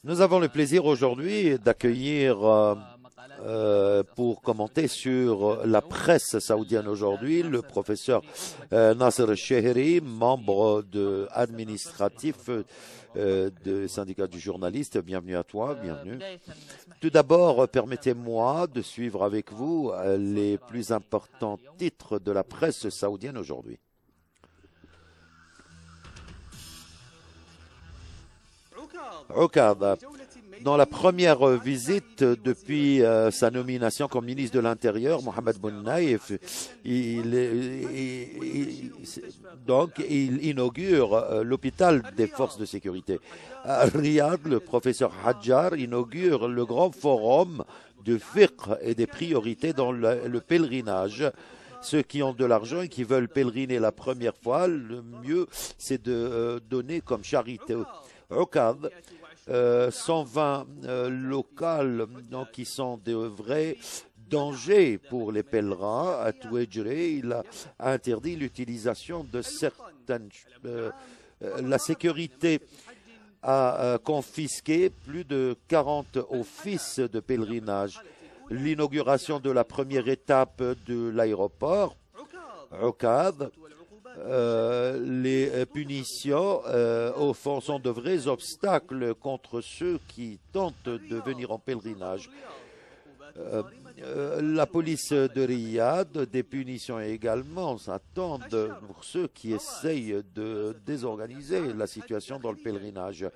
Nous avons le plaisir aujourd'hui d'accueillir pour commenter sur la presse saoudienne aujourd'hui le professeur Nasser Chehri, membre administratif du syndicat du journaliste. Bienvenue à toi, bienvenue. Tout d'abord, permettez-moi de suivre avec vous les plus importants titres de la presse saoudienne aujourd'hui. Okad, dans la première visite depuis sa nomination comme ministre de l'Intérieur, Mohamed Ben Naïf, il inaugure l'hôpital des forces de sécurité. À Riyad, le professeur Hadjar inaugure le grand forum de fiqh et des priorités dans le pèlerinage. Ceux qui ont de l'argent et qui veulent pèleriner la première fois, le mieux c'est de donner comme charité. Okad, 120 locales donc, qui sont de vrais dangers pour les pèlerins. À Touedjere, il a interdit l'utilisation de certaines... la sécurité a confisqué plus de 40 offices de pèlerinage. L'inauguration de la première étape de l'aéroport, Okad, les punitions au fond sont de vrais obstacles contre ceux qui tentent de venir en pèlerinage. La police de Riyad, des punitions également s'attendent pour ceux qui essayent de désorganiser la situation dans le pèlerinage.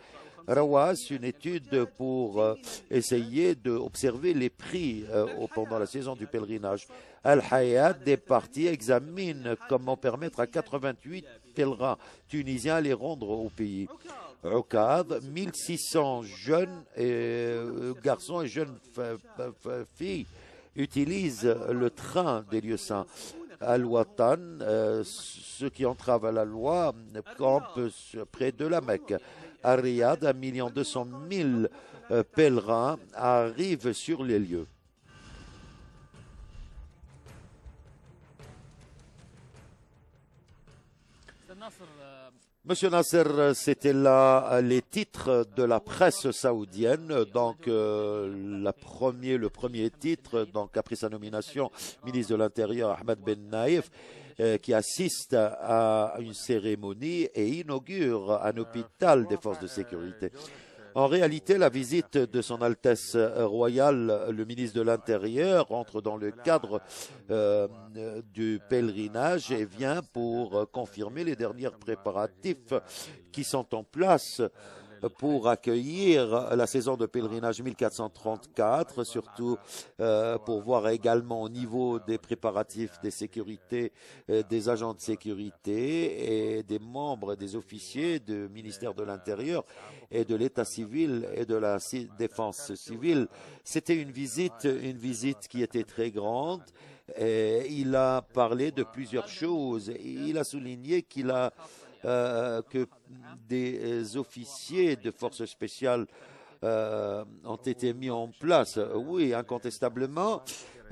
Rawas, une étude pour essayer d'observer les prix pendant la saison du pèlerinage. Al-Hayat, des partis examinent comment permettre à 88 pèlerins tunisiens à les rendre au pays. Okad, 1600 jeunes garçons et jeunes filles utilisent le train des lieux saints. Al-Watan, ceux qui entravent à la loi, campent près de la Mecque. À Riyad, 1 200 000 pèlerins arrivent sur les lieux. Monsieur Nasser, c'était là les titres de la presse saoudienne. Donc, le premier titre, donc après sa nomination, ministre de l'Intérieur Ahmed Ben Naïf, qui assiste à une cérémonie et inaugure un hôpital des forces de sécurité. En réalité, la visite de son Altesse royale, le ministre de l'Intérieur, entre dans le cadre du pèlerinage et vient pour confirmer les derniers préparatifs qui sont en place pour accueillir la saison de pèlerinage 1434, surtout pour voir également au niveau des préparatifs des sécurités, des agents de sécurité et des membres, des officiers du ministère de l'Intérieur et de l'État civil et de la défense civile. C'était une visite qui était très grande. Et il a parlé de plusieurs choses. Il a souligné que des officiers de forces spéciales ont été mis en place. Oui, incontestablement,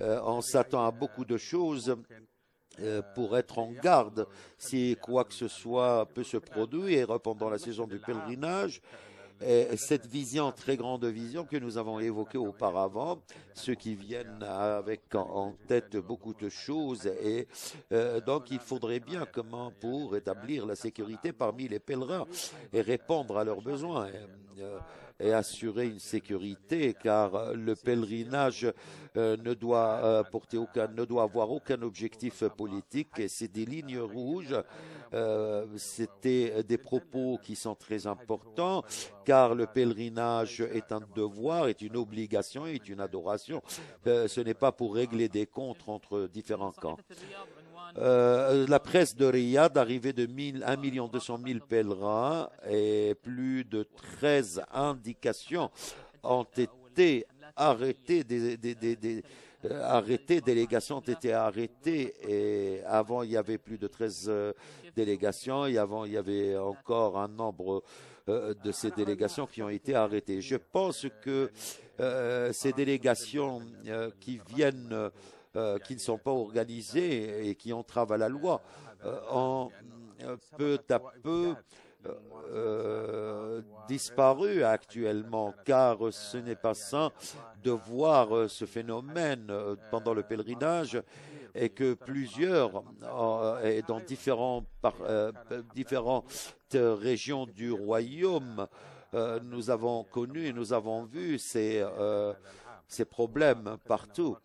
on s'attend à beaucoup de choses pour être en garde si quoi que ce soit peut se produire pendant la saison du pèlerinage. Et cette vision, très grande vision que nous avons évoquée auparavant, ceux qui viennent avec en tête beaucoup de choses et donc il faudrait bien comment pour établir la sécurité parmi les pèlerins et répondre à leurs besoins. Et assurer une sécurité, car le pèlerinage ne doit avoir aucun objectif politique. Et c'est des lignes rouges. C'était des propos qui sont très importants, car le pèlerinage est un devoir, est une obligation, est une adoration. Ce n'est pas pour régler des comptes entre différents camps. La presse de Riyad, arrivée de 1 200 000 pèlerins et plus de 13 indications ont été arrêtées, délégations ont été arrêtées et avant il y avait plus de 13 délégations et avant il y avait encore un nombre de ces délégations qui ont été arrêtées. Je pense que ces délégations qui viennent qui ne sont pas organisés et qui entravent à la loi ont peu à peu disparu actuellement, car ce n'est pas sain de voir ce phénomène pendant le pèlerinage et que plusieurs, et dans différentes régions du royaume, nous avons connu et nous avons vu ces problèmes partout.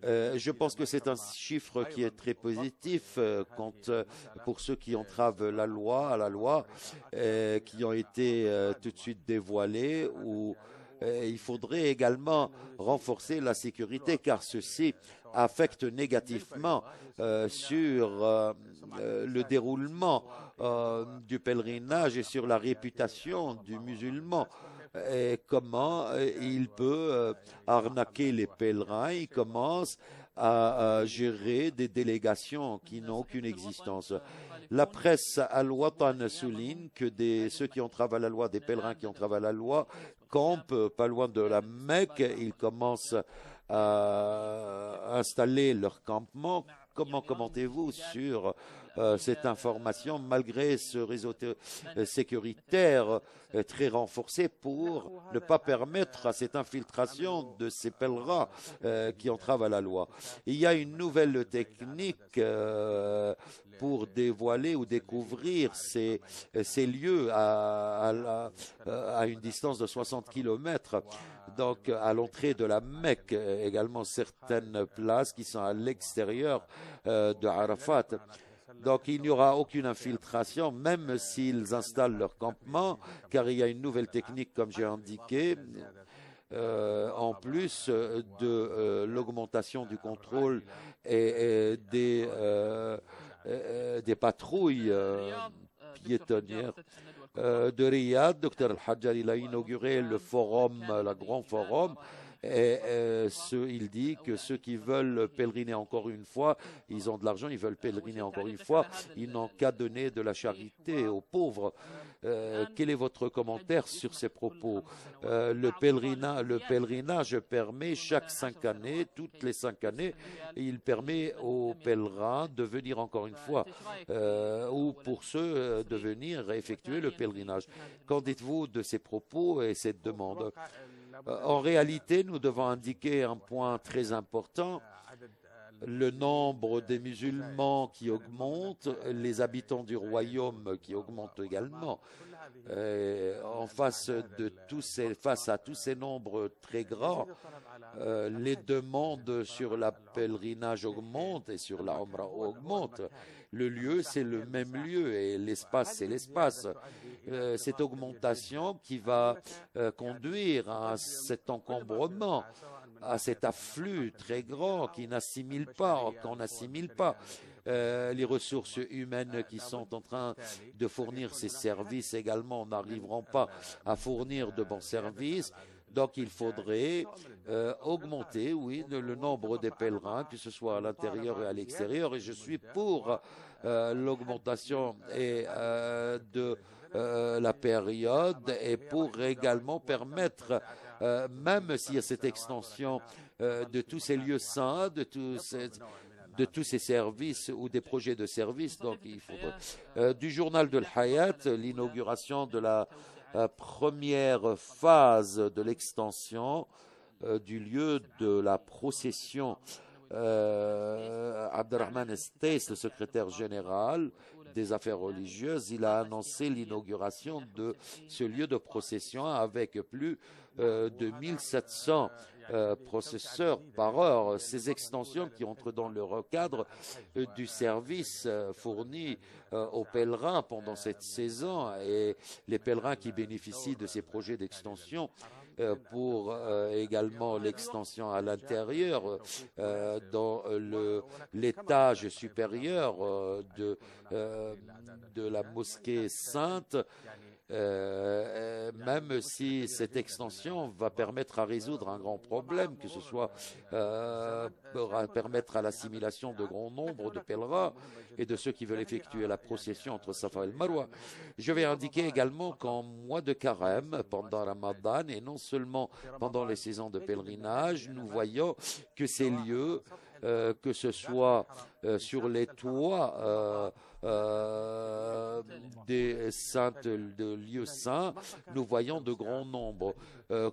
Je pense que c'est un chiffre qui est très positif pour ceux qui entravent la loi, qui ont été tout de suite dévoilés, ou il faudrait également renforcer la sécurité, car ceci affecte négativement sur le déroulement du pèlerinage et sur la réputation du musulman. Et comment il peut arnaquer les pèlerins. Il commence à gérer des délégations qui n'ont aucune existence. La presse Al-Watan souligne que ceux qui entravent à la loi, des pèlerins qui entravent à la loi, campent pas loin de la Mecque. Ils commencent à installer leur campement. Comment commentez-vous sur cette information, malgré ce réseau sécuritaire très renforcé, pour ne pas permettre à cette infiltration de ces pèlerins qui entravent à la loi? Il y a une nouvelle technique pour dévoiler ou découvrir ces lieux à une distance de 60 kilomètres. Donc, à l'entrée de la Mecque, également certaines places qui sont à l'extérieur de Arafat. Donc, il n'y aura aucune infiltration, même s'ils installent leur campement, car il y a une nouvelle technique, comme j'ai indiqué, en plus de l'augmentation du contrôle et des patrouilles piétonnières. De Riyad, Dr Al-Hajjar, il a inauguré le forum, le grand forum, et il dit que ceux qui veulent pèleriner encore une fois, ils ont de l'argent, ils veulent pèleriner encore une fois, ils n'ont qu'à donner de la charité aux pauvres. Quel est votre commentaire sur ces propos? Le pèlerinage permet chaque 5 années, toutes les 5 années, il permet aux pèlerins de venir encore une fois, ou pour ceux de venir effectuer le pèlerinage. Qu'en dites-vous de ces propos et cette demande? En réalité, nous devons indiquer un point très important: le nombre des musulmans qui augmente, les habitants du royaume qui augmentent également. Face à tous ces nombres très grands, les demandes sur la pèlerinage augmentent et sur la Umrah augmentent. Le lieu, c'est le même lieu et l'espace, c'est l'espace. Cette augmentation qui va conduire à cet encombrement, à cet afflux très grand qu'on n'assimile pas. Les ressources humaines qui sont en train de fournir ces services également n'arriveront pas à fournir de bons services. Donc il faudrait augmenter, oui, le nombre des pèlerins, que ce soit à l'intérieur et à l'extérieur. Et je suis pour l'augmentation de la période, et pour également permettre, même s'il y a cette extension de tous ces lieux saints, de tous ces services ou des projets de services. Donc il faudrait du journal de l'Hayat, l'inauguration de la première phase de l'extension du lieu de la procession. Abdelrahman Estes, le secrétaire général des affaires religieuses, il a annoncé l'inauguration de ce lieu de procession avec plus de 1700 processeurs par heure. Ces extensions qui entrent dans le cadre du service fourni aux pèlerins pendant cette saison, et les pèlerins qui bénéficient de ces projets d'extension pour également l'extension à l'intérieur dans l'étage supérieur de la mosquée sainte. Même si cette extension va permettre à résoudre un grand problème, que ce soit permettre à l'assimilation de grand nombre de pèlerins et de ceux qui veulent effectuer la procession entre Safa et le Marwa. Je vais indiquer également qu'en mois de carême, pendant Ramadan, et non seulement pendant les saisons de pèlerinage, nous voyons que ces lieux, que ce soit sur les toits des de lieux saints, nous voyons de grands nombres.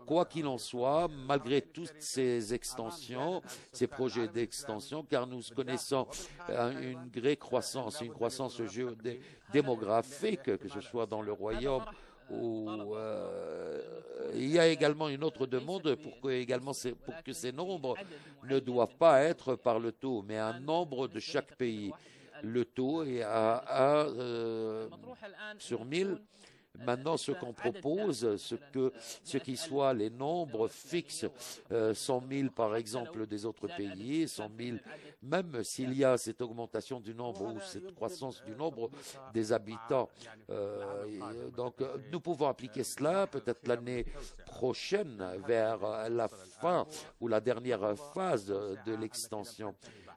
Quoi qu'il en soit, malgré toutes ces extensions, ces projets d'extension, car nous connaissons une vraie croissance, une croissance démographique, que ce soit dans le royaume où il y a également une autre demande pour que ces nombres ne doivent pas être par le taux, mais un nombre de chaque pays. Le taux est à 1 sur 1000. Maintenant, ce qu'on propose, ce qui soit les nombres fixes, 100 000 par exemple des autres pays, 100 000, même s'il y a cette augmentation du nombre ou cette croissance du nombre des habitants. Donc, nous pouvons appliquer cela peut-être l'année prochaine vers la fin ou la dernière phase de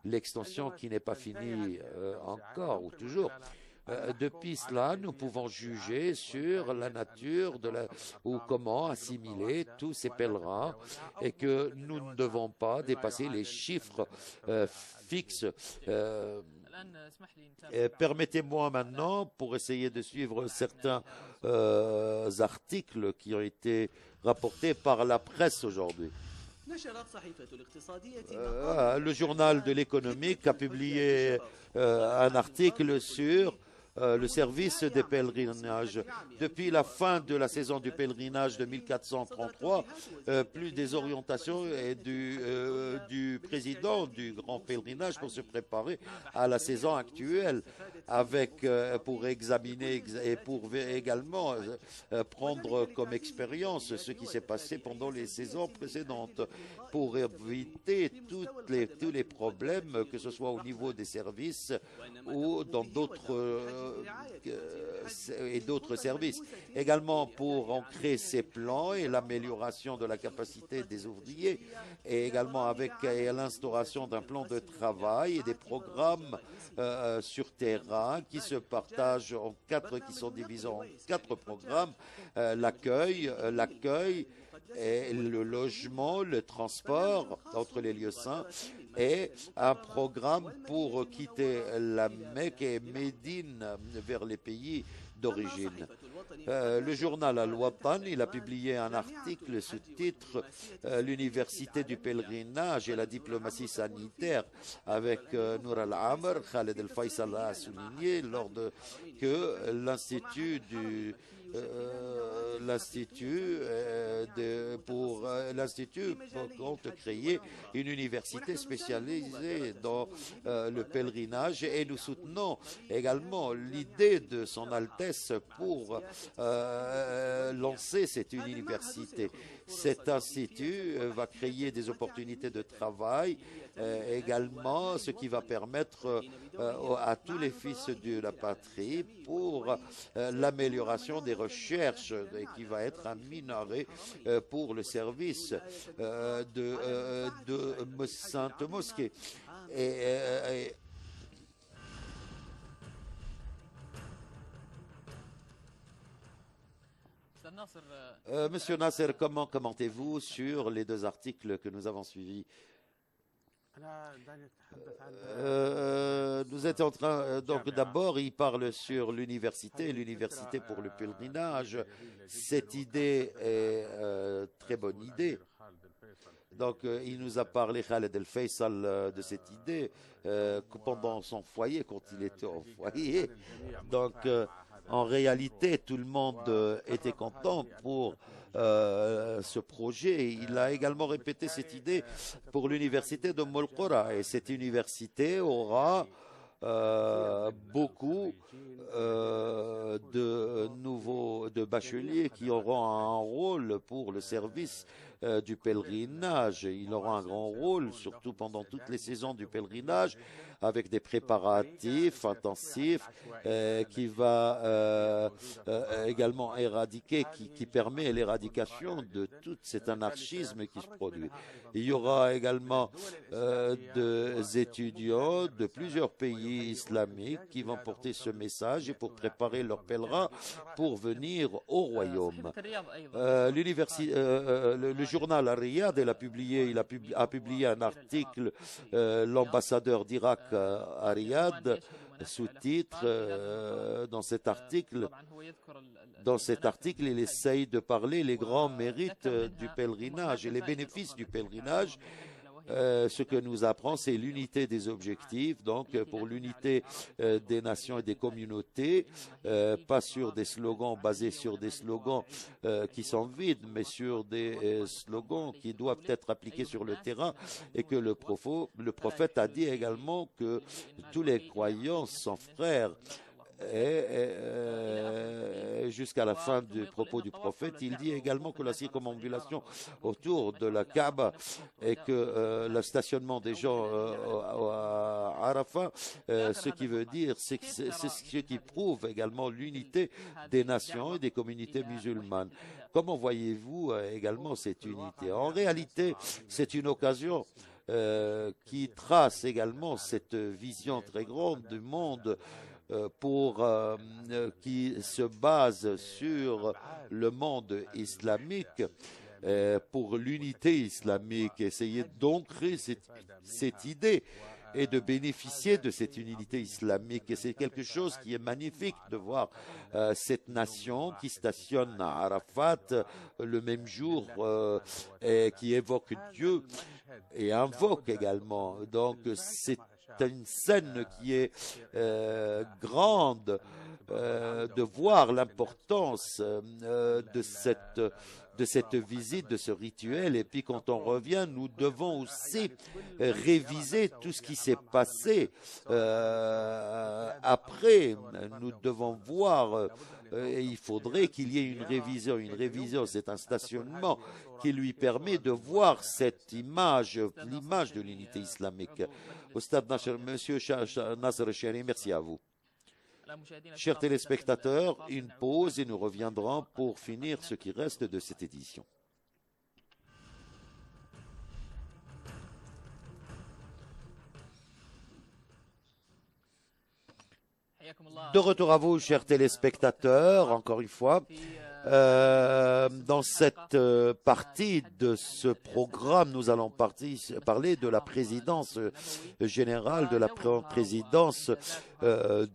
l'extension qui n'est pas finie encore ou toujours. Depuis cela, nous pouvons juger sur la nature ou comment assimiler tous ces pèlerins et que nous ne devons pas dépasser les chiffres fixes. Permettez-moi maintenant, pour essayer de suivre certains articles qui ont été rapportés par la presse aujourd'hui. Le journal de l'économique a publié un article sur le service des pèlerinages. Depuis la fin de la saison du pèlerinage de 1433, plus des orientations et du président du grand pèlerinage pour se préparer à la saison actuelle, pour examiner et pour également prendre comme expérience ce qui s'est passé pendant les saisons précédentes, pour éviter tous les problèmes, que ce soit au niveau des services ou dans d'autres services. Également pour ancrer ces plans et l'amélioration de la capacité des ouvriers, et également avec l'instauration d'un plan de travail et des programmes sur terrain qui se partagent qui sont divisés en 4 programmes: l'accueil, et le logement, le transport entre les lieux saints, et un programme pour quitter la Mecque et Médine vers les pays d'origine. Le journal Al-Watan, il a publié un article sous-titre L'université du pèlerinage et la diplomatie sanitaire, avec Nour Al-Amr. Khaled El-Faisal a souligné que l'Institut compte créer une université spécialisée dans le pèlerinage, et nous soutenons également l'idée de Son Altesse pour lancer cette université. Cet institut va créer des opportunités de travail également, ce qui va permettre à tous les fils de la patrie pour l'amélioration des recherches, et qui va être un minaret pour le service de Sainte Mosquée. Monsieur Nasser, comment commentez-vous sur les 2 articles que nous avons suivis? Nous étions en train, donc d'abord il parle sur l'université pour le pèlerinage. Cette idée est très bonne idée. Donc il nous a parlé, Khaled El-Faisal, de cette idée pendant son foyer, quand il était au foyer. Donc en réalité, tout le monde était content pour ce projet. Il a également répété cette idée pour l'université de Molqora, et cette université aura beaucoup de bacheliers qui auront un rôle pour le service du pèlerinage. Il aura un grand rôle, surtout pendant toutes les saisons du pèlerinage, avec des préparatifs intensifs qui va également éradiquer, qui permet l'éradication de tout cet anarchisme qui se produit. Il y aura également des étudiants de plusieurs pays islamiques qui vont porter ce message et pour préparer leurs pèlerins pour venir au royaume. Le journal Al-Riyad a publié un article, l'ambassadeur d'Irak à Riyad sous-titre dans cet article. Dans cet article, il essaye de parler les grands mérites du pèlerinage et les bénéfices du pèlerinage. Ce que nous apprend, c'est l'unité des objectifs, donc pour l'unité des nations et des communautés, pas sur des slogans basés sur des slogans qui sont vides, mais sur des slogans qui doivent être appliqués sur le terrain, et que le prophète a dit également que tous les croyants sont frères. Et jusqu'à la fin du propos du prophète, il dit également que la circumambulation autour de la Kaaba et que le stationnement des gens à Arafat, ce qui veut dire, c'est ce qui prouve également l'unité des nations et des communautés musulmanes. Comment voyez-vous également cette unité? En réalité, c'est une occasion qui trace également cette vision très grande du monde qui se base sur le monde islamique, pour l'unité islamique, essayer d'ancrer cette idée et de bénéficier de cette unité islamique. Et c'est quelque chose qui est magnifique de voir cette nation qui stationne à Arafat le même jour et qui évoque Dieu et invoque également. Donc c'est une scène qui est grande, de voir l'importance de cette visite, de ce rituel. Et puis quand on revient, nous devons aussi réviser tout ce qui s'est passé après. Nous devons voir, il faudrait qu'il y ait une révision. Une révision, c'est un stationnement qui lui permet de voir cette image, l'image de l'unité islamique. Monsieur Nasser Cheri, merci à vous. Chers téléspectateurs, une pause et nous reviendrons pour finir ce qui reste de cette édition. De retour à vous, chers téléspectateurs, encore une fois. Dans cette partie de ce programme, nous allons parler de la présidence générale, de la présidence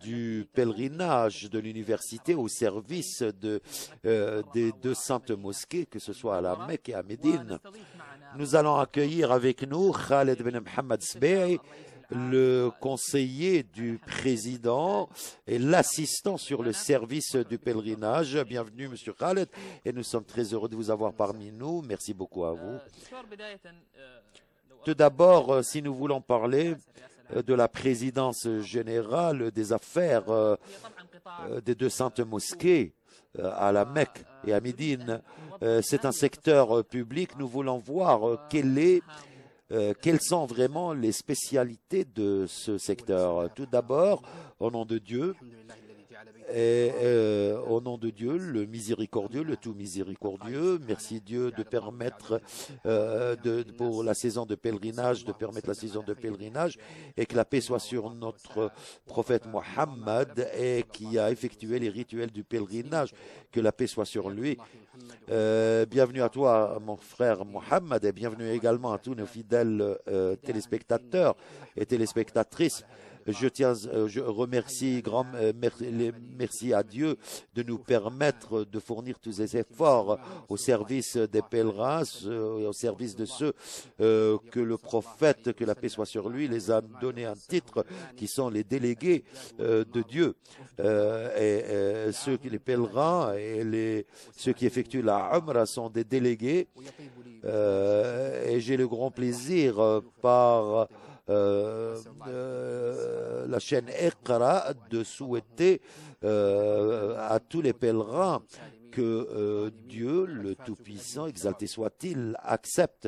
du pèlerinage de l'université au service des deux saintes mosquées, que ce soit à la Mecque et à Médine. Nous allons accueillir avec nous Khaled Ben Mohamed Sbei, le conseiller du président et l'assistant sur le service du pèlerinage. Bienvenue, Monsieur Khaled, et nous sommes très heureux de vous avoir parmi nous. Merci beaucoup à vous. Tout d'abord, si nous voulons parler de la présidence générale des affaires des deux saintes mosquées à la Mecque et à Médine, c'est un secteur public. Nous voulons voir quelles sont vraiment les spécialités de ce secteur. Tout d'abord, au nom de Dieu, au nom de Dieu, le miséricordieux, le tout miséricordieux, merci Dieu de permettre pour la saison de pèlerinage, de permettre la saison de pèlerinage, et que la paix soit sur notre prophète Mohammed et qui a effectué les rituels du pèlerinage, que la paix soit sur lui. Bienvenue à toi, mon frère Mohammed, et bienvenue également à tous nos fidèles téléspectateurs et téléspectatrices. Je remercie merci à Dieu de nous permettre de fournir tous ces efforts au service des pèlerins, au service de ceux que le prophète, que la paix soit sur lui, les a donné un titre qui sont les délégués de Dieu. Les pèlerins et ceux qui effectuent la Umrah sont des délégués. Et j'ai le grand plaisir par la chaîne Iqra de souhaiter à tous les pèlerins que Dieu, le Tout-Puissant, exalté soit-il, accepte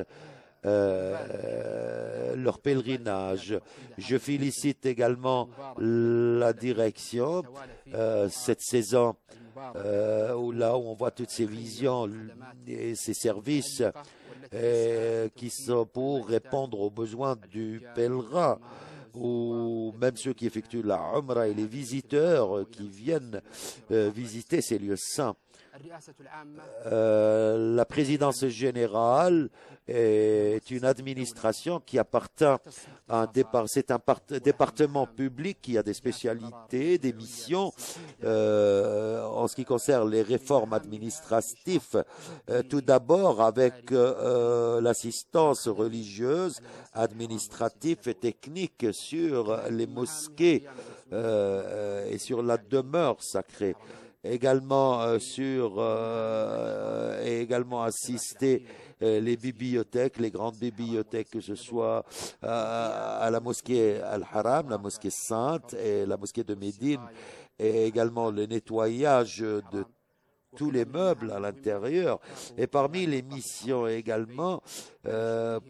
leur pèlerinage. Je félicite également la direction cette saison là où on voit toutes ces visions et ces services qui sont pour répondre aux besoins du pèlerin, ou même ceux qui effectuent la Umrah et les visiteurs qui viennent visiter ces lieux saints. La présidence générale est une administration qui appartient à c'est un département public qui a des spécialités, des missions en ce qui concerne les réformes administratives. Tout d'abord avec l'assistance religieuse, administrative et technique sur les mosquées et sur la demeure sacrée. Également et également assister les bibliothèques, les grandes bibliothèques, que ce soit à la mosquée Al-Haram, la mosquée sainte et la mosquée de Médine, et également le nettoyage de tous les meubles à l'intérieur. Et parmi les missions également,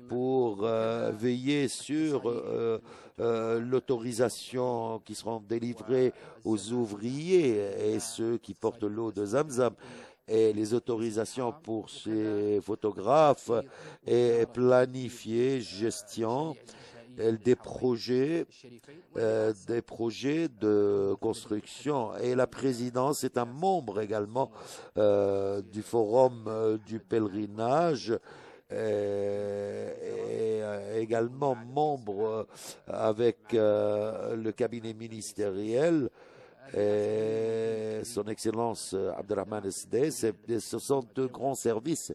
pour veiller sur l'autorisation qui seront délivrées aux ouvriers et ceux qui portent l'eau de Zamzam, et les autorisations pour ces photographes, et planifier, gestion des projets de construction. Et la présidence est un membre également du forum du pèlerinage, et également membre avec le cabinet ministériel. Et son Excellence Abdelrahman Sdé, ce sont de grands services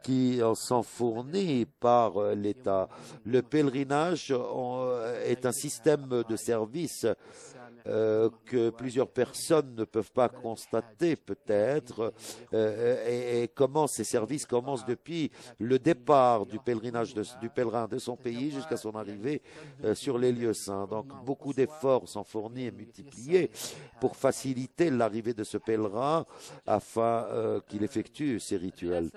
qui sont fournis par l'État. Le pèlerinage est un système de services que plusieurs personnes ne peuvent pas constater peut-être, et comment ces services commencent depuis le départ du pèlerinage du pèlerin de son pays jusqu'à son arrivée sur les lieux saints. Donc beaucoup d'efforts sont fournis et multipliés pour faciliter l'arrivée de ce pèlerin afin qu'il effectue ces rituels.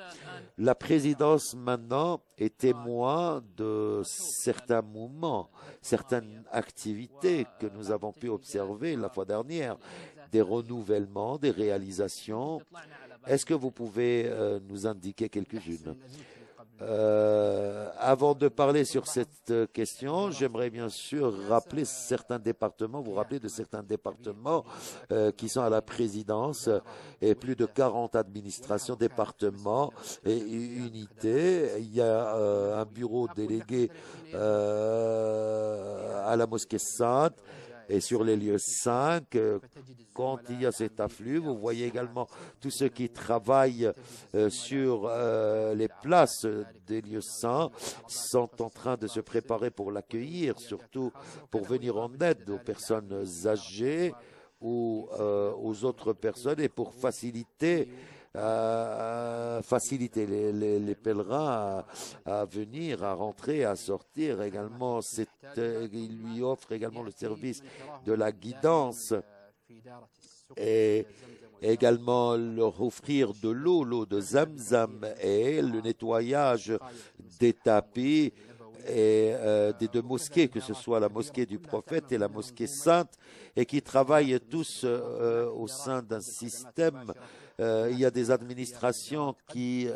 La présidence maintenant est témoin de certains moments, certaines activités que nous avons pu observer la fois dernière, des renouvellements, des réalisations. Est-ce que vous pouvez nous indiquer quelques-unes? Avant de parler sur cette question, j'aimerais bien sûr rappeler certains départements, vous rappeler de certains départements qui sont à la présidence, et plus de 40 administrations, départements et unités. Il y a un bureau délégué à la mosquée sainte et sur les lieux 5. Quand il y a cet afflux, vous voyez également tous ceux qui travaillent sur les places des lieux saints sont en train de se préparer pour l'accueillir, surtout pour venir en aide aux personnes âgées ou aux autres personnes, et pour faciliter les pèlerins à venir, à rentrer, à sortir. Également, il lui offre également le service de la guidance et également leur offrir de l'eau de Zamzam, et le nettoyage des tapis et des deux mosquées, que ce soit la mosquée du prophète et la mosquée sainte, et qui travaillent tous au sein d'un système. Il y a des administrations qui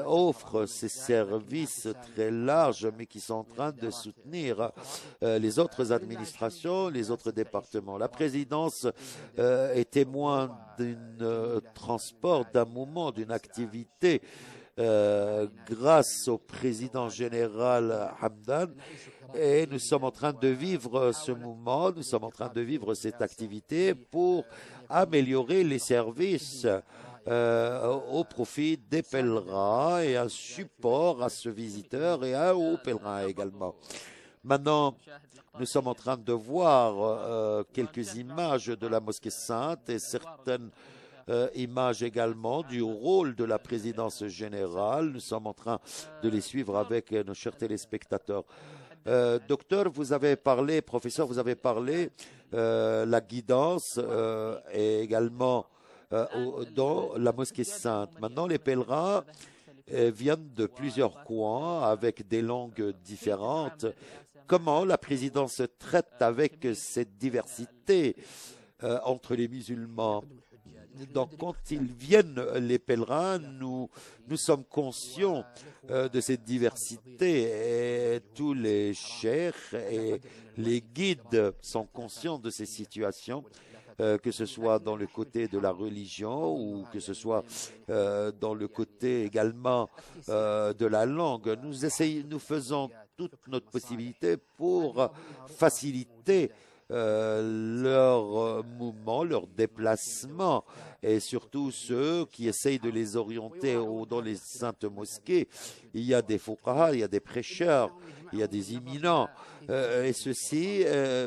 offrent ces services très larges, mais qui sont en train de soutenir les autres administrations, les autres départements. La présidence est témoin d'un transport, d'un moment, d'une activité grâce au président général Hamdan, et nous sommes en train de vivre ce moment, nous sommes en train de vivre cette activité pour améliorer les services au profit des pèlerins et un support à ce visiteur et aux pèlerins également. Maintenant, nous sommes en train de voir quelques images de la mosquée sainte et certaines images également du rôle de la présidence générale. Nous sommes en train de les suivre avec nos chers téléspectateurs. Docteur, vous avez parlé, professeur, vous avez parlé la guidance et également dans la mosquée sainte. Maintenant, les pèlerins viennent de plusieurs coins avec des langues différentes. Comment la présidence traite avec cette diversité entre les musulmans? Donc, quand ils viennent, les pèlerins, nous sommes conscients de cette diversité, et tous les cheikhs et les guides sont conscients de ces situations. que ce soit dans le côté de la religion ou que ce soit dans le côté également de la langue. Nous faisons toute notre possibilité pour faciliter leur mouvement, leur déplacement, et surtout ceux qui essayent de les orienter dans les saintes mosquées. Il y a des fuqaha, il y a des prêcheurs, il y a des imminents, et ceux-ci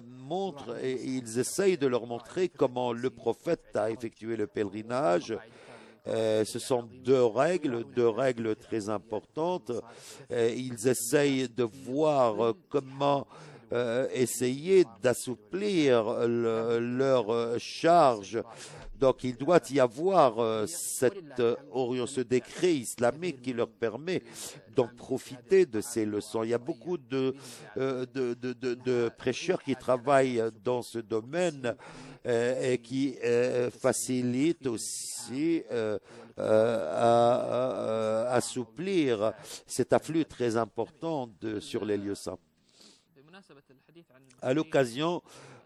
montrent, et ils essayent de leur montrer comment le prophète a effectué le pèlerinage. Ce sont deux règles très importantes. Ils essayent de voir comment essayer d'assouplir leur charge. Donc il doit y avoir ce décret islamique qui leur permet d'en profiter de ces leçons. Il y a beaucoup de prêcheurs qui travaillent dans ce domaine et qui facilitent aussi à assouplir cet afflux très important sur les lieux saints. À l'occasion,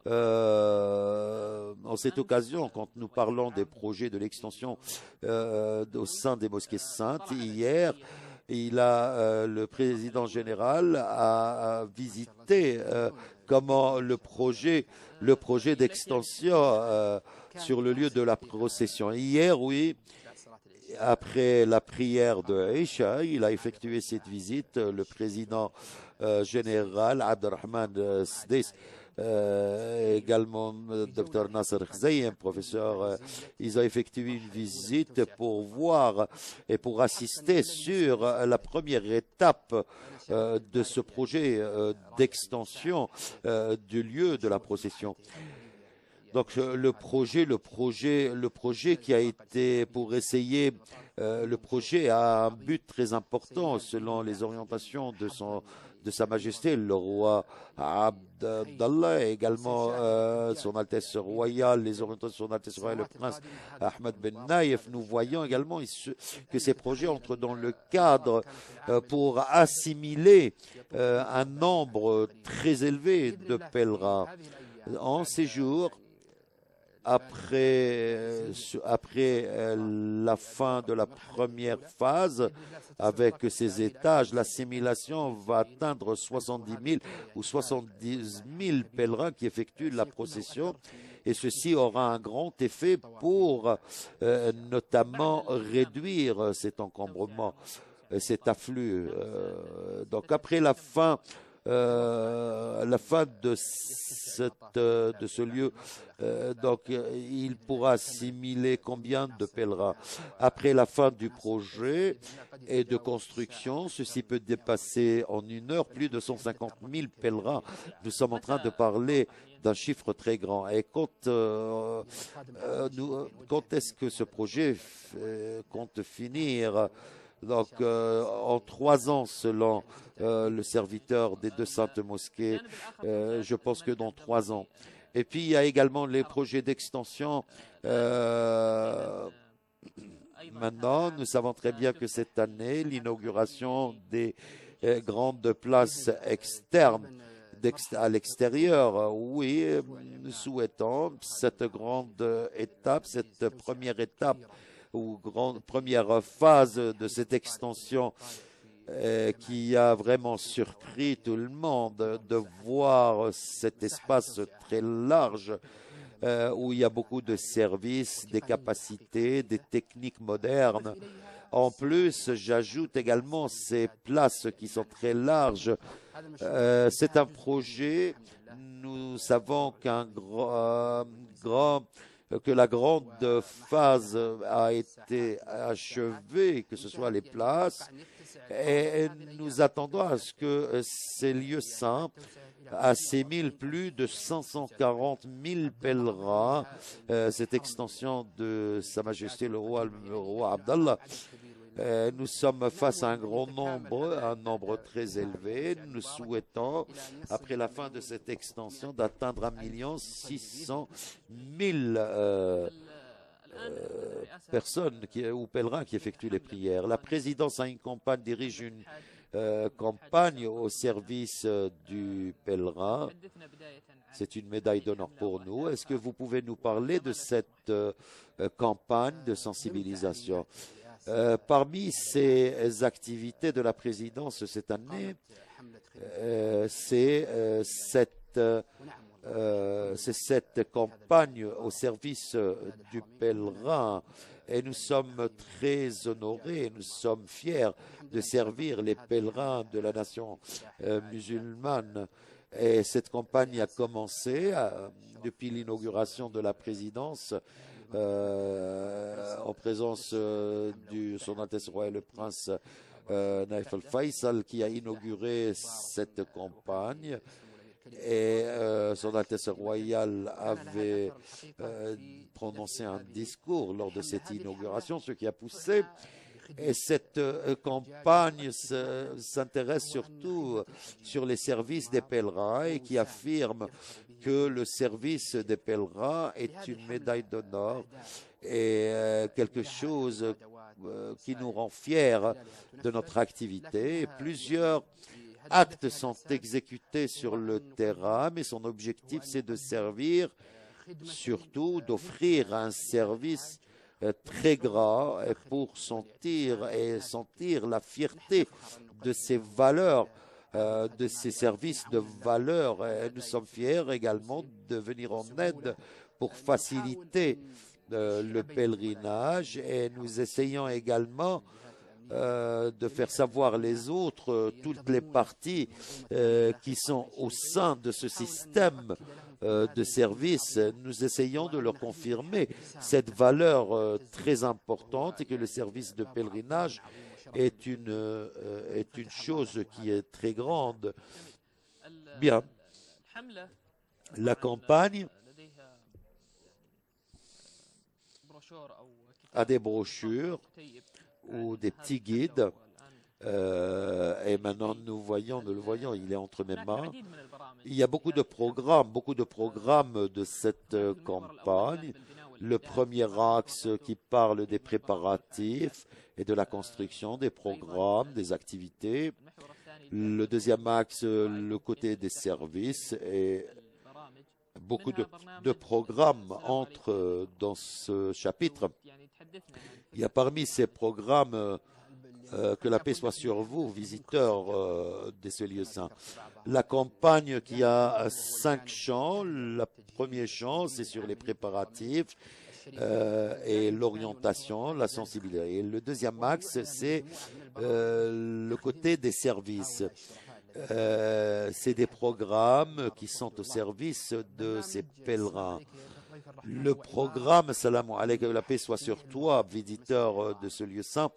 en cette occasion, quand nous parlons des projets de l'extension au sein des mosquées saintes, hier, le président général a visité comment le projet d'extension sur le lieu de la procession. Hier, oui, après la prière de Isha, il a effectué cette visite. Le président général Abdelrahman Sdis, également Dr Nasser Khzaïm, professeur, ils ont effectué une visite pour voir et pour assister sur la première étape de ce projet d'extension du lieu de la procession. Donc le projet qui a été pour essayer, le projet a un but très important selon les orientations de Sa Majesté le roi Abdallah, et également Son Altesse royale, les orientations de Son Altesse royale le prince Ahmed Ben Naïf. Nous voyons également que ces projets entrent dans le cadre pour assimiler un nombre très élevé de pèlerins en séjour. Après la fin de la première phase, avec ces étages, l'assimilation va atteindre 70 000 ou 70 000 pèlerins qui effectuent la procession. Et ceci aura un grand effet pour notamment réduire cet encombrement, cet afflux. Donc après la fin de ce lieu, il pourra assimiler combien de pèlerins. Après la fin du projet et de construction, ceci peut dépasser en une heure plus de 150 000 pèlerins. Nous sommes en train de parler d'un chiffre très grand. Et quand est-ce que ce projet compte finir? Donc, en 3 ans, selon le serviteur des 2 saintes mosquées, je pense que dans 3 ans. Et puis, il y a également les projets d'extension. Maintenant, nous savons très bien que cette année, l'inauguration des grandes places externes à l'extérieur, oui, nous souhaitons cette grande étape, cette première étape ou première phase de cette extension qui a vraiment surpris tout le monde de voir cet espace très large où il y a beaucoup de services, des capacités, des techniques modernes. En plus, j'ajoute également ces places qui sont très larges. C'est un projet, nous savons que la grande phase a été achevée, que ce soit les places, et nous attendons à ce que ces lieux saints assimilent plus de 540 000 pèlerins, cette extension de Sa Majesté le roi Abdallah. Nous sommes face à un nombre très élevé. Nous souhaitons, après la fin de cette extension, d'atteindre 1 600 000 personnes ou pèlerins qui effectuent les prières. La présidence a une campagne, dirige une campagne au service du pèlerin. C'est une médaille d'honneur pour nous. Est-ce que vous pouvez nous parler de cette campagne de sensibilisation? Parmi ces activités de la présidence cette année, c'est cette campagne au service du pèlerin. Et nous sommes très honorés, nous sommes fiers de servir les pèlerins de la nation musulmane. Et cette campagne a commencé depuis l'inauguration de la présidence en présence de Son Altesse Royale le Prince Naif al-Faisal qui a inauguré cette campagne. Et Son Altesse Royale avait prononcé un discours lors de cette inauguration, ce qui a poussé. Et cette campagne s'intéresse surtout sur les services des pèlerins et qui affirme que le service des pèlerins est une médaille d'honneur et quelque chose qui nous rend fiers de notre activité. Plusieurs actes sont exécutés sur le terrain, mais son objectif, c'est de servir, surtout d'offrir un service très grand pour sentir la fierté de ces valeurs, de ces services de valeur. Et nous sommes fiers également de venir en aide pour faciliter le pèlerinage et nous essayons également de faire savoir les autres, toutes les parties qui sont au sein de ce système de service. Nous essayons de leur confirmer cette valeur très importante et que le service de pèlerinage est une chose qui est très grande. Bien, la campagne a des brochures ou des petits guides. Et maintenant, nous le voyons, il est entre mes mains. Il y a beaucoup de programmes de cette campagne. Le premier axe qui parle des préparatifs et de la construction des programmes, des activités. Le deuxième axe, le côté des services et beaucoup de programmes entrent dans ce chapitre. Il y a parmi ces programmes que la paix soit sur vous, visiteurs de ce lieu saint. La campagne qui a 5 champs. Le premier champ, c'est sur les préparatifs et l'orientation, la sensibilité. Et le deuxième axe, c'est le côté des services. C'est des programmes qui sont au service de ces pèlerins. Le programme, salam alaykum, la paix soit sur toi, visiteur de ce lieu saint.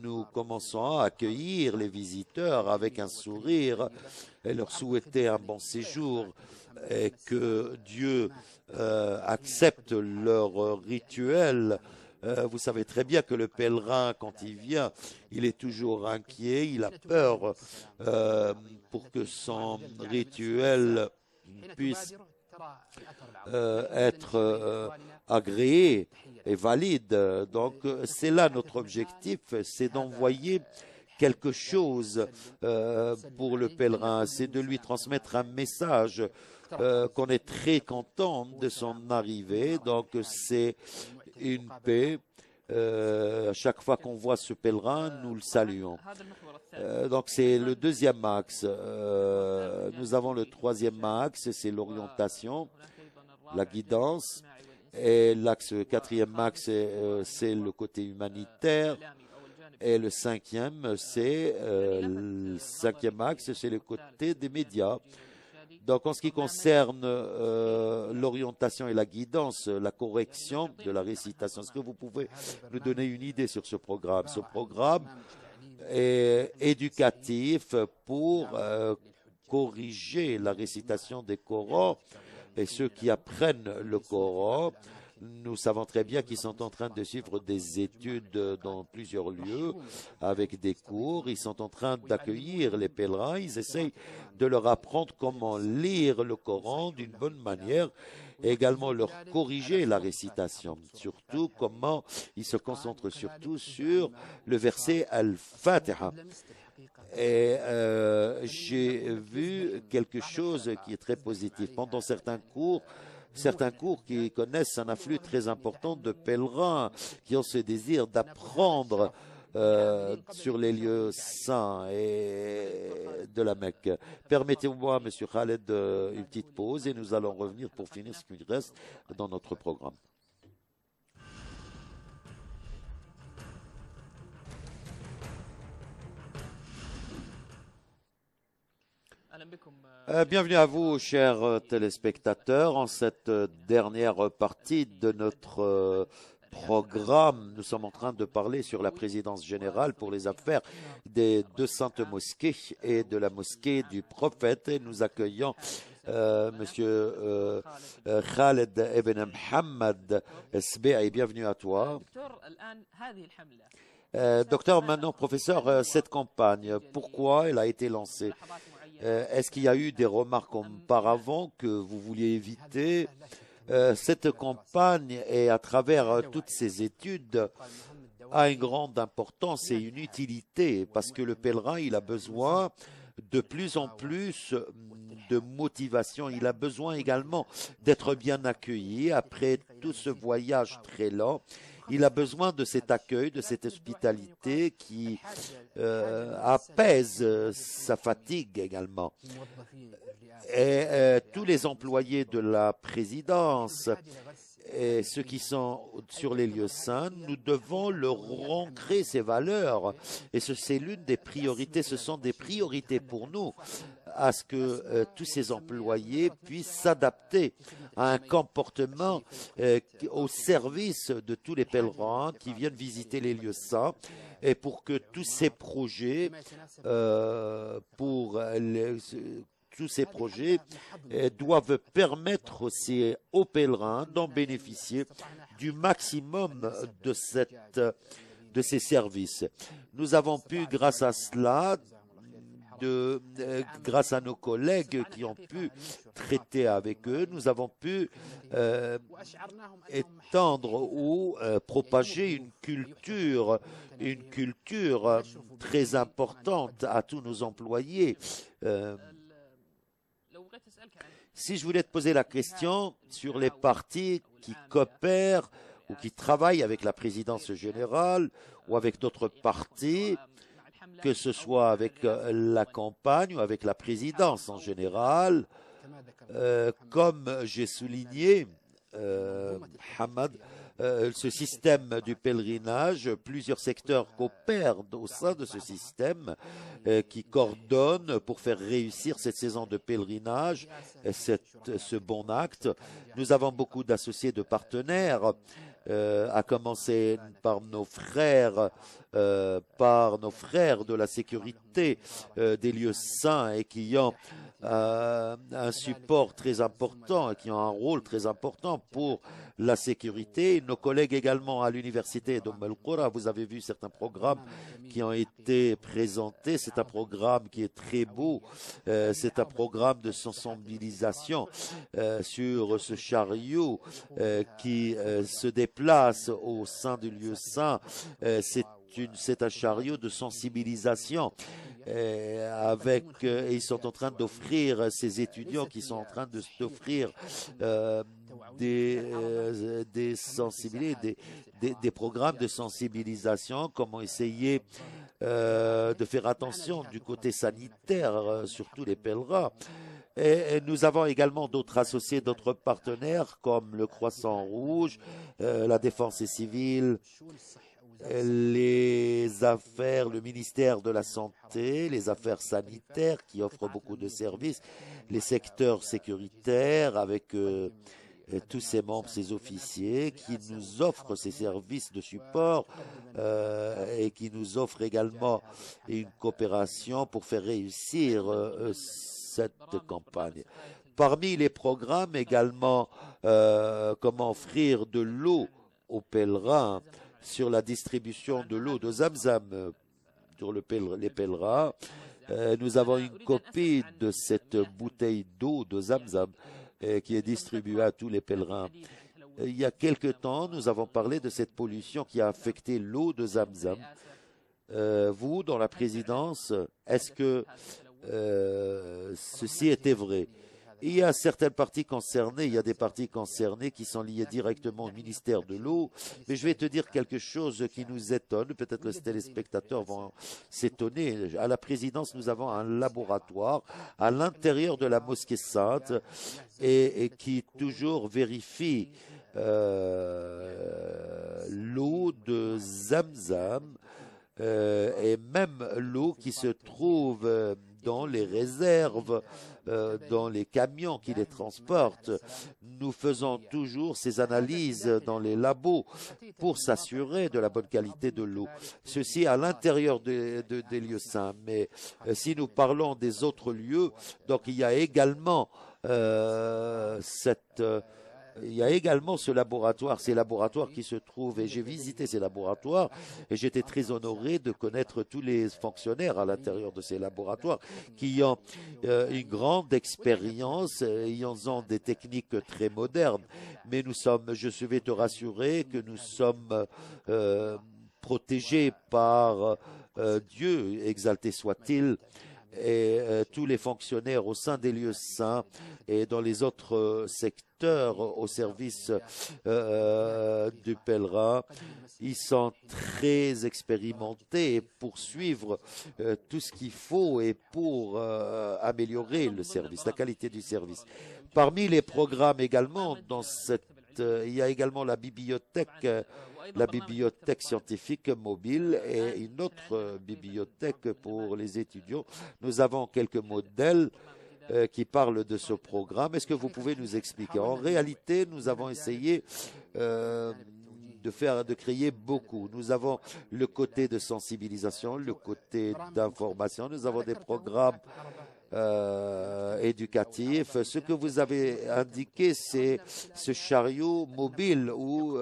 Nous commençons à accueillir les visiteurs avec un sourire et leur souhaiter un bon séjour et que Dieu accepte leur rituel. Vous savez très bien que le pèlerin, quand il vient, il est toujours inquiet, il a peur pour que son rituel puisse être agréé et valide. Donc, c'est là notre objectif, c'est d'envoyer quelque chose pour le pèlerin, c'est de lui transmettre un message qu'on est très content de son arrivée. Donc, c'est une paix. À chaque fois qu'on voit ce pèlerin, nous le saluons. Donc c'est le deuxième axe. Nous avons le troisième axe, c'est l'orientation, la guidance. Et l'axe quatrième axe, c'est le côté humanitaire. Et le cinquième axe, c'est le côté des médias. Donc, en ce qui concerne l'orientation et la guidance, la correction de la récitation, est-ce que vous pouvez nous donner une idée sur ce programme? Ce programme est éducatif pour corriger la récitation des Corans et ceux qui apprennent le Coran. Nous savons très bien qu'ils sont en train de suivre des études dans plusieurs lieux avec des cours. Ils sont en train d'accueillir les pèlerins. Ils essayent de leur apprendre comment lire le Coran d'une bonne manière et également leur corriger la récitation. Surtout comment ils se concentrent surtout sur le verset Al-Fatiha. Et j'ai vu quelque chose qui est très positif. Pendant certains cours qui connaissent un afflux très important de pèlerins qui ont ce désir d'apprendre sur les lieux saints et de la Mecque. Permettez-moi, Monsieur Khaled, une petite pause et nous allons revenir pour finir ce qu'il reste dans notre programme. Bienvenue à vous, chers téléspectateurs, en cette dernière partie de notre programme. Nous sommes en train de parler sur la présidence générale pour les affaires des deux saintes mosquées et de la mosquée du prophète. Et nous accueillons Monsieur Khaled Ibn Mohammed Sbe'i. Bienvenue à toi. Docteur, maintenant professeur, cette campagne, pourquoi elle a été lancée? Est-ce qu'il y a eu des remarques auparavant que vous vouliez éviter? Cette campagne et à travers toutes ces études a une grande importance et une utilité parce que le pèlerin, il a besoin de plus en plus de motivation. Il a besoin également d'être bien accueilli après tout ce voyage très lent. Il a besoin de cet accueil, de cette hospitalité qui apaise sa fatigue également. Et tous les employés de la présidence et ceux qui sont sur les lieux saints, nous devons leur ancrer ces valeurs. Et c'est l'une des priorités, ce sont des priorités pour nous, à ce que tous ces employés puissent s'adapter à un comportement au service de tous les pèlerins qui viennent visiter les lieux saints et pour que tous ces projets doivent permettre aussi aux pèlerins d'en bénéficier du maximum de ces services. Nous avons pu, grâce à cela, grâce à nos collègues qui ont pu traiter avec eux, nous avons pu étendre ou propager une culture très importante à tous nos employés. Si je voulais te poser la question sur les partis qui coopèrent ou qui travaillent avec la présidence générale ou avec d'autres partis, que ce soit avec la campagne ou avec la présidence en général, comme j'ai souligné, Hamad, ce système du pèlerinage, plusieurs secteurs coopèrent au sein de ce système qui coordonne pour faire réussir cette saison de pèlerinage, ce bon acte. Nous avons beaucoup d'associés, de partenaires, à commencer par nos frères de la sécurité des lieux saints et qui ont un support très important et qui ont un rôle très important pour la sécurité. Nos collègues également à l'université d'Umm al-Qura, vous avez vu certains programmes qui ont été présentés. C'est un programme qui est très beau. C'est un programme de sensibilisation sur ce chariot qui se déplace au sein du lieu saint. C'est un chariot de sensibilisation. Ils sont en train d'offrir, ces étudiants qui sont en train d'offrir des programmes de sensibilisation, comment essayer de faire attention du côté sanitaire, surtout les pèlerins. Et nous avons également d'autres associés, d'autres partenaires comme le Croissant Rouge, la Défense civile, les affaires, le ministère de la Santé, les affaires sanitaires qui offrent beaucoup de services, les secteurs sécuritaires avec tous ces membres, ces officiers qui nous offrent ces services de support et qui nous offrent également une coopération pour faire réussir cette campagne. Parmi les programmes également, comment offrir de l'eau aux pèlerins, sur la distribution de l'eau de Zamzam sur les pèlerins. Nous avons une copie de cette bouteille d'eau de Zamzam qui est distribuée à tous les pèlerins. Il y a quelque temps, nous avons parlé de cette pollution qui a affecté l'eau de Zamzam. vous, dans la présidence, est-ce que ceci était vrai? Il y a certaines parties concernées, il y a des parties concernées qui sont liées directement au ministère de l'eau, mais je vais te dire quelque chose qui nous étonne, peut-être les téléspectateurs vont s'étonner. À la présidence, nous avons un laboratoire à l'intérieur de la mosquée sainte et qui toujours vérifie l'eau de Zamzam et même l'eau qui se trouve dans les réserves, dans les camions qui les transportent. Nous faisons toujours ces analyses dans les labos pour s'assurer de la bonne qualité de l'eau. Ceci à l'intérieur des lieux saints. Mais si nous parlons des autres lieux, donc il y a également il y a également ce laboratoire, ces laboratoires qui se trouvent, et j'ai visité ces laboratoires, et j'étais très honoré de connaître tous les fonctionnaires à l'intérieur de ces laboratoires qui ont une grande expérience, ils ont des techniques très modernes, mais je vais te rassurer que nous sommes protégés par Dieu, exalté soit-il, et tous les fonctionnaires au sein des lieux saints et dans les autres secteurs au service du pèlerin, ils sont très expérimentés pour suivre tout ce qu'il faut et pour améliorer le service, la qualité du service. Parmi les programmes également, il y a également la bibliothèque scientifique mobile et une autre bibliothèque pour les étudiants. Nous avons quelques modèles qui parlent de ce programme. Est-ce que vous pouvez nous expliquer? En réalité, nous avons essayé de créer beaucoup. Nous avons le côté de sensibilisation, le côté d'information. Nous avons des programmes éducatif. Ce que vous avez indiqué, c'est ce chariot mobile ou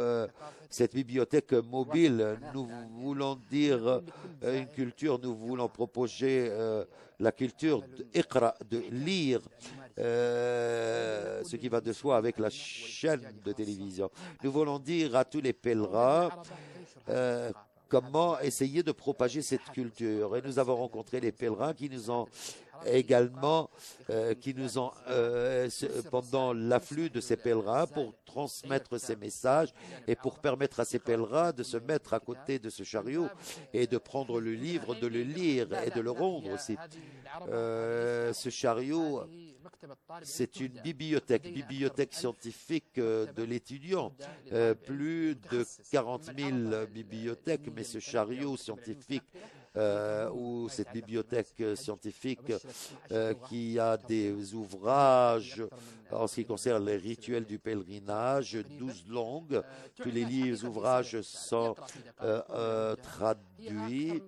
cette bibliothèque mobile. Nous voulons dire une culture, nous voulons proposer la culture de lire, ce qui va de soi avec la chaîne de télévision. Nous voulons dire à tous les pèlerins comment essayer de propager cette culture. Et nous avons rencontré les pèlerins qui nous ont également, pendant l'afflux de ces pèlerins, pour transmettre ces messages et pour permettre à ces pèlerins de se mettre à côté de ce chariot et de prendre le livre, de le lire et de le rendre aussi. Ce chariot, c'est une bibliothèque scientifique de l'étudiant. Plus de 40 000 bibliothèques, mais ce chariot scientifique ou cette bibliothèque scientifique qui a des ouvrages en ce qui concerne les rituels du pèlerinage, 12 langues. Tous les ouvrages sont traduits.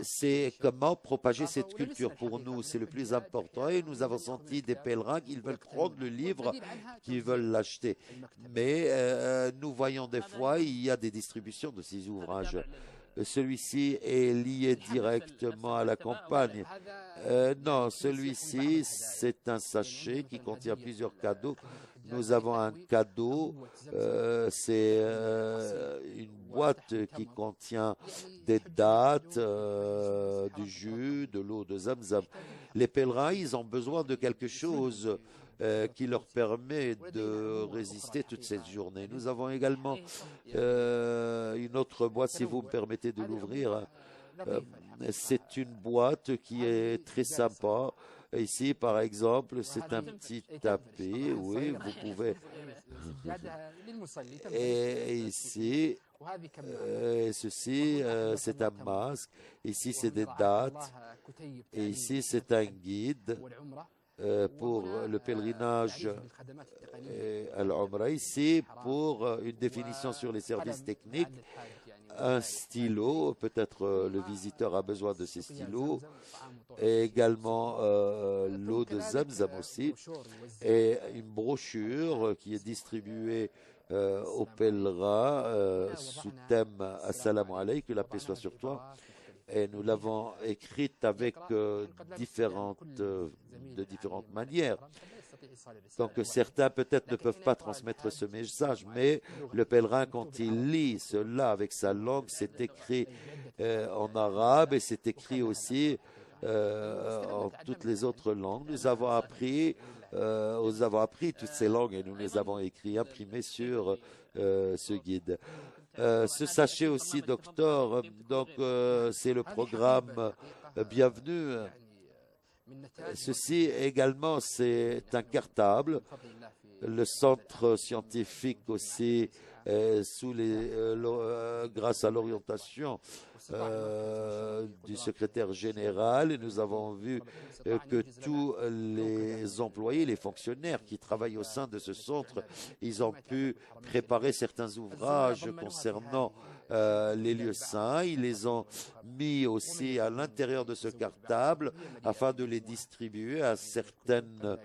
C'est comment propager cette culture pour nous, c'est le plus important. Et nous avons senti des pèlerins qui veulent prendre le livre, qui veulent l'acheter. Mais nous voyons des fois, il y a des distributions de ces ouvrages. Celui-ci est lié directement à la campagne. Non, celui-ci, c'est un sachet qui contient plusieurs cadeaux. Nous avons un cadeau, c'est une boîte qui contient des dates, du jus, de l'eau de Zamzam. Les pèlerins, ils ont besoin de quelque chose qui leur permet de résister toute cette journée. Nous avons également une autre boîte, si vous me permettez de l'ouvrir. C'est une boîte qui est très sympa. Ici, par exemple, c'est un petit tapis, oui, vous pouvez. Et ici, ceci, c'est un masque. Ici, c'est des dates. Et ici, c'est un guide pour le pèlerinage à l'Umrah. Ici, pour une définition sur les services techniques, un stylo, peut-être le visiteur a besoin de ces stylos, et également l'eau de Zamzam aussi, et une brochure qui est distribuée aux pèlerins sous thème Assalamu alayk, que la paix soit sur toi. Et nous l'avons écrite avec de différentes manières. Donc certains peut-être ne peuvent pas transmettre ce message, mais le pèlerin, quand il lit cela avec sa langue, c'est écrit en arabe et c'est écrit aussi en toutes les autres langues. Nous avons appris toutes ces langues et nous les avons écrits, imprimés sur ce guide. Ce sachet aussi, docteur, donc c'est le programme Bienvenue. Ceci également, c'est un cartable. Le centre scientifique aussi, grâce à l'orientation du secrétaire général, et nous avons vu que tous les employés, les fonctionnaires qui travaillent au sein de ce centre, ils ont pu préparer certains ouvrages concernant les lieux saints. Ils les ont mis aussi à l'intérieur de ce cartable afin de les distribuer à certaines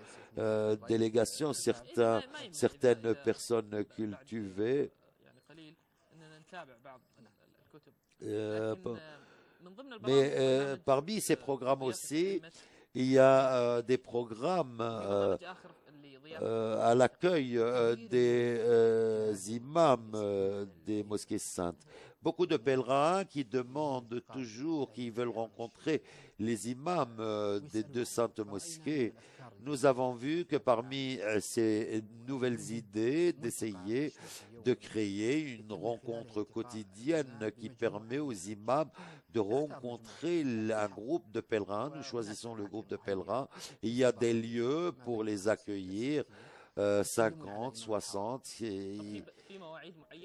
délégations, certaines personnes cultivées. Mais parmi ces programmes aussi, il y a des programmes à l'accueil des imams des mosquées saintes. Beaucoup de pèlerins qui demandent toujours, qui veulent rencontrer les imams des deux saintes mosquées. Nous avons vu que parmi ces nouvelles idées, d'essayer de créer une rencontre quotidienne qui permet aux imams de rencontrer un groupe de pèlerins. Nous choisissons le groupe de pèlerins. Il y a des lieux pour les accueillir, 50, 60. Il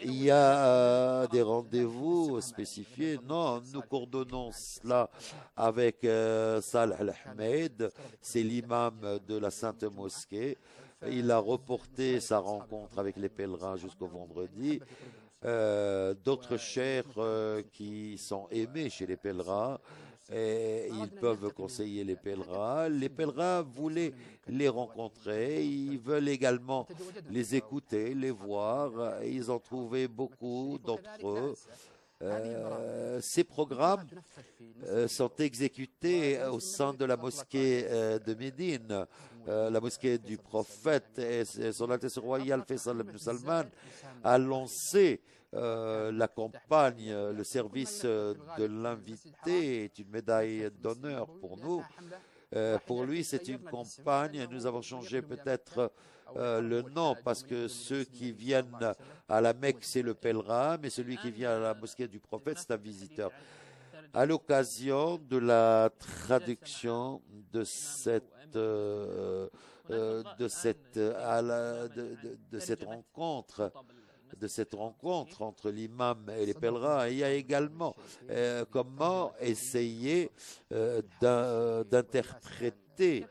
y a des rendez-vous spécifiés. Non, nous coordonnons cela avec Salah Al-Ahmed, c'est l'imam de la Sainte Mosquée. Il a reporté sa rencontre avec les pèlerins jusqu'au vendredi. D'autres chers qui sont aimés chez les pèlerins, et ils peuvent conseiller les pèlerins. Les pèlerins voulaient les rencontrer, ils veulent également les écouter, les voir. Ils ont trouvé beaucoup d'entre eux. Ces programmes sont exécutés au sein de la mosquée de Médine, la mosquée du prophète, et son Altesse royale Faisal ibn Salman a lancé la campagne, le service de l'invité est une médaille d'honneur pour nous. Pour lui, c'est une campagne. Nous avons changé peut-être le nom parce que ceux qui viennent à la Mecque, c'est le pèlerin, mais celui qui vient à la mosquée du prophète, c'est un visiteur. À l'occasion de la traduction de cette rencontre entre l'imam et les pèlerins, il y a également comment essayer d'interpréter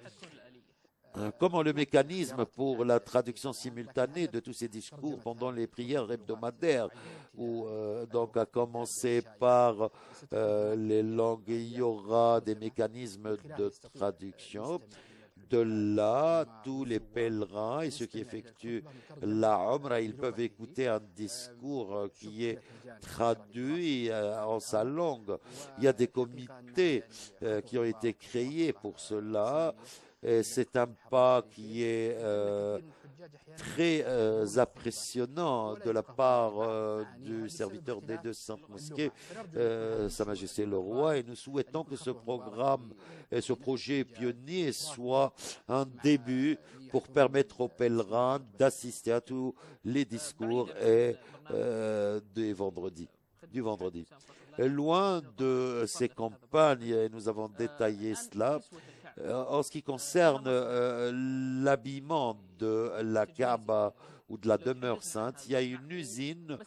comment le mécanisme pour la traduction simultanée de tous ces discours pendant les prières hebdomadaires, où donc à commencer par les langues, il y aura des mécanismes de traduction. De là, tous les pèlerins et ceux qui effectuent la Umrah, ils peuvent écouter un discours qui est traduit en sa langue. Il y a des comités qui ont été créés pour cela. C'est un pas qui est très impressionnant de la part du serviteur des deux saintes mosquées, Sa Majesté le Roi, et nous souhaitons que ce programme et ce projet pionnier soit un début pour permettre aux pèlerins d'assister à tous les discours du vendredi. Loin de ces campagnes, et nous avons détaillé cela, en ce qui concerne l'habillement de la Kaaba ou de la demeure sainte, il y a une usine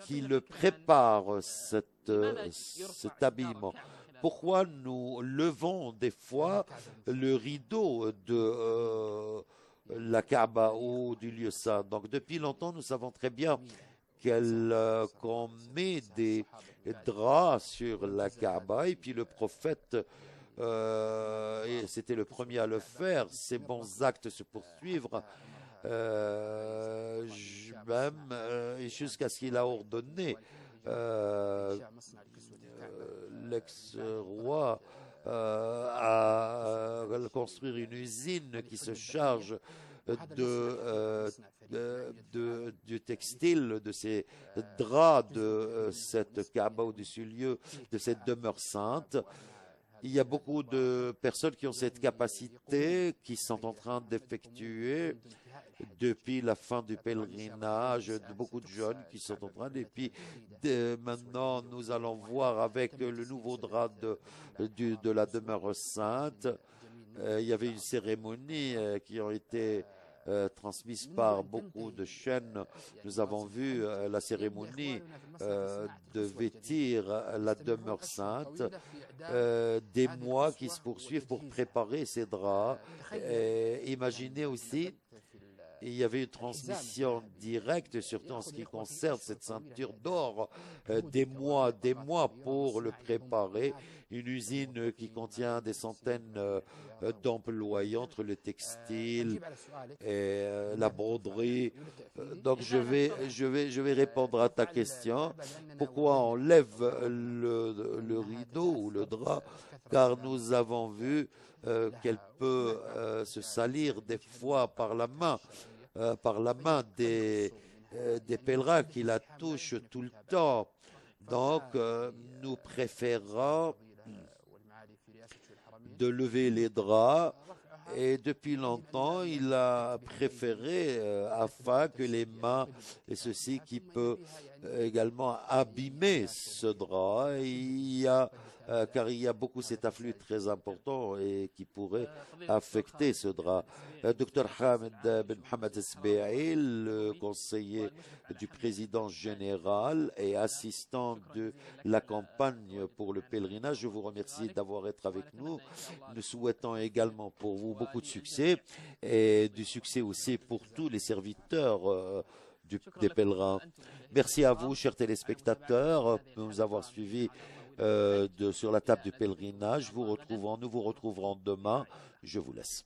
qui le prépare, cet habillement. Pourquoi nous levons des fois le rideau de la Kaaba ou du lieu saint? Donc depuis longtemps, nous savons très bien qu'on met des draps sur la Kaaba, et puis le prophète et c'était le premier à le faire. Ces bons actes se poursuivre même jusqu'à ce qu'il a ordonné l'ex-roi à construire une usine qui se charge du textile, de ces draps de cette Kaaba ou de ce lieu, de cette demeure sainte. Il y a beaucoup de personnes qui ont cette capacité, qui sont en train d'effectuer depuis la fin du pèlerinage, beaucoup de jeunes qui sont en train, et puis maintenant nous allons voir avec le nouveau drap de la demeure sainte. Il y avait une cérémonie qui a été transmise par beaucoup de chaînes. Nous avons vu la cérémonie de vêtir la demeure sainte, des mois qui se poursuivent pour préparer ces draps. Imaginez aussi, il y avait une transmission directe, surtout en ce qui concerne cette ceinture d'or, des mois pour le préparer. Une usine qui contient des centaines d'employés entre le textile et la broderie. Donc je vais répondre à ta question. Pourquoi on lève le rideau ou le drap? Car nous avons vu qu'elle peut se salir des fois par la main des pèlerins qui la touchent tout le temps. Donc, nous préférons de lever les draps, et depuis longtemps, il a préféré afin que les mains et ceci qui peut également abîmer ce drap. Car il y a beaucoup cet afflux très important et qui pourrait affecter ce drap. Dr Hamid Ben Mohamed Esbeil, le conseiller du président général et assistant de la campagne pour le pèlerinage, je vous remercie d'avoir été avec nous. Nous souhaitons également pour vous beaucoup de succès et du succès aussi pour tous les serviteurs des pèlerins. Merci à vous, chers téléspectateurs, de nous avoir suivis sur la table du pèlerinage. Nous vous retrouverons demain. Je vous laisse.